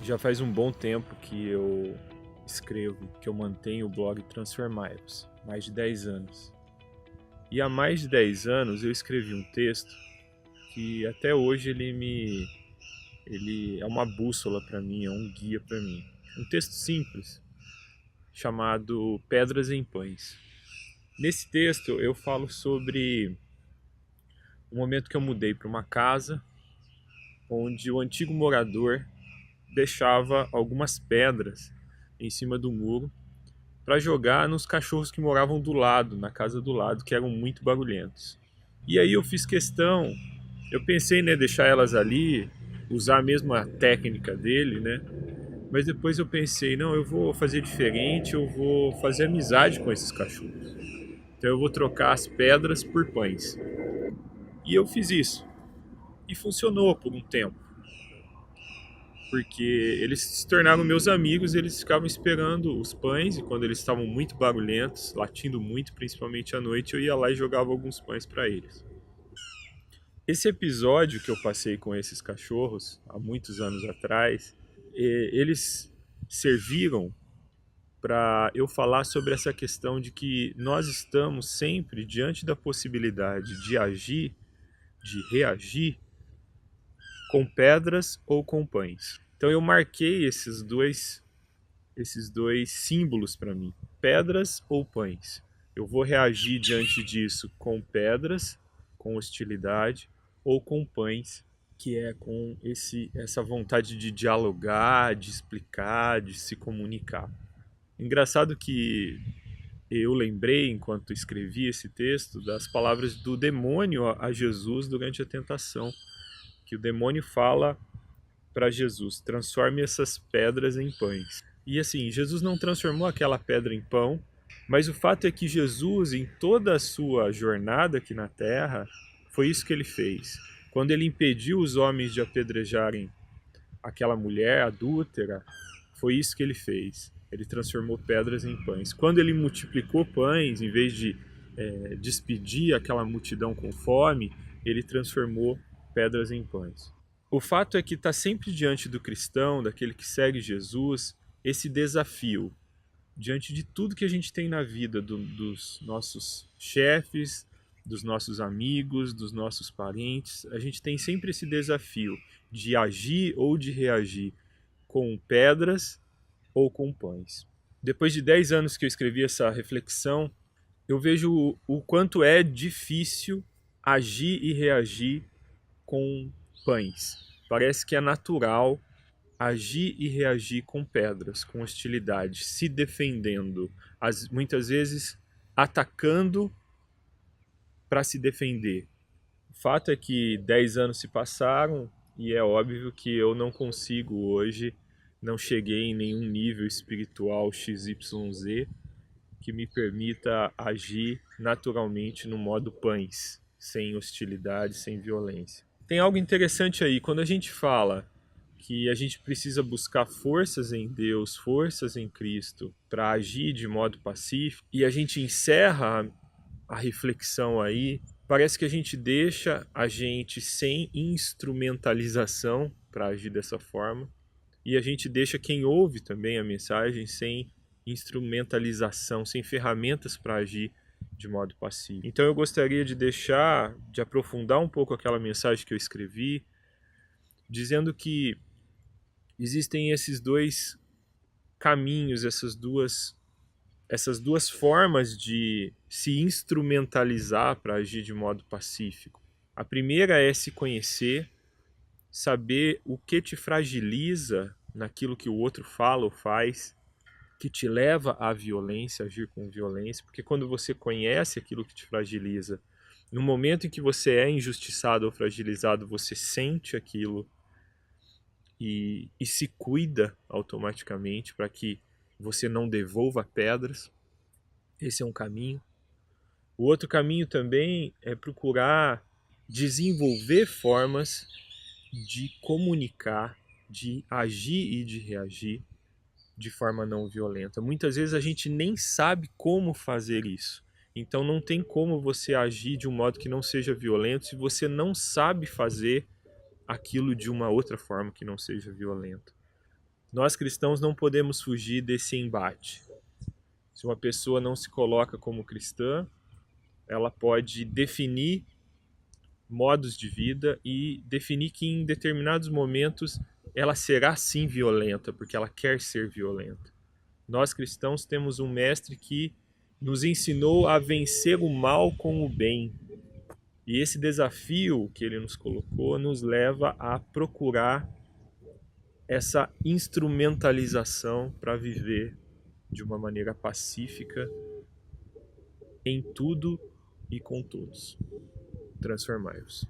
Já faz um bom tempo que eu escrevo, que eu mantenho o blog Transformives, mais de 10 anos. E há mais de 10 anos eu escrevi um texto que até hoje ele é uma bússola para mim, é um guia para mim. Um texto simples, chamado Pedras em Pães. Nesse texto eu falo sobre o momento que eu mudei para uma casa onde o antigo morador deixava algumas pedras em cima do muro para jogar nos cachorros que moravam do lado, na casa do lado, que eram muito barulhentos. E aí eu fiz questão, eu pensei, né, deixar elas ali, usar a mesma técnica dele, né? Mas depois eu pensei, não, eu vou fazer diferente, eu vou fazer amizade com esses cachorros. Então eu vou trocar as pedras por pães. E eu fiz isso. E funcionou por um tempo. Porque eles se tornaram meus amigos, eles ficavam esperando os pães, e quando eles estavam muito barulhentos, latindo muito, principalmente à noite, eu ia lá e jogava alguns pães para eles. Esse episódio que eu passei com esses cachorros, há muitos anos atrás, eles serviram para eu falar sobre essa questão de que nós estamos sempre diante da possibilidade de agir, de reagir com pedras ou com pães. Então eu marquei esses dois símbolos para mim, pedras ou pães. Eu vou reagir diante disso com pedras, com hostilidade, ou com pães, que é com essa vontade de dialogar, de explicar, de se comunicar. Engraçado que eu lembrei, enquanto escrevi esse texto, das palavras do demônio a Jesus durante a tentação, que o demônio fala para Jesus: transforme essas pedras em pães. E assim, Jesus não transformou aquela pedra em pão, mas o fato é que Jesus, em toda a sua jornada aqui na terra, foi isso que ele fez. Quando ele impediu os homens de apedrejarem aquela mulher adúltera, foi isso que ele fez. Ele transformou pedras em pães. Quando ele multiplicou pães, em vez de despedir aquela multidão com fome, ele transformou pedras em pães. O fato é que está sempre diante do cristão, daquele que segue Jesus, esse desafio. Diante de tudo que a gente tem na vida, dos nossos chefes, dos nossos amigos, dos nossos parentes, a gente tem sempre esse desafio de agir ou de reagir com pedras ou com pães. Depois de 10 anos que eu escrevi essa reflexão, eu vejo o quanto é difícil agir e reagir com pães. Parece que é natural agir e reagir com pedras, com hostilidade, se defendendo, muitas vezes atacando para se defender. O fato é que 10 anos se passaram e é óbvio que eu não consigo hoje, não cheguei em nenhum nível espiritual XYZ que me permita agir naturalmente no modo pães, sem hostilidade, sem violência. Tem algo interessante aí, quando a gente fala que a gente precisa buscar forças em Deus, forças em Cristo, para agir de modo pacífico, e a gente encerra a reflexão aí, parece que a gente deixa a gente sem instrumentalização para agir dessa forma, e a gente deixa quem ouve também a mensagem sem instrumentalização, sem ferramentas para agir de modo pacífico. Então eu gostaria de aprofundar um pouco aquela mensagem que eu escrevi, dizendo que existem esses dois caminhos, essas duas formas de se instrumentalizar para agir de modo pacífico. A primeira é se conhecer, saber o que te fragiliza naquilo que o outro fala ou faz, que te leva à violência, agir com violência, porque quando você conhece aquilo que te fragiliza, no momento em que você é injustiçado ou fragilizado, você sente aquilo e se cuida automaticamente para que você não devolva pedras. Esse é um caminho. O outro caminho também é procurar desenvolver formas de comunicar, de agir e de reagir de forma não violenta. Muitas vezes a gente nem sabe como fazer isso. Então não tem como você agir de um modo que não seja violento se você não sabe fazer aquilo de uma outra forma que não seja violenta. Nós cristãos não podemos fugir desse embate. Se uma pessoa não se coloca como cristã, ela pode definir modos de vida e definir que em determinados momentos ela será sim violenta, porque ela quer ser violenta. Nós cristãos temos um mestre que nos ensinou a vencer o mal com o bem. E esse desafio que ele nos colocou nos leva a procurar essa instrumentalização para viver de uma maneira pacífica em tudo e com todos. Transformai-vos.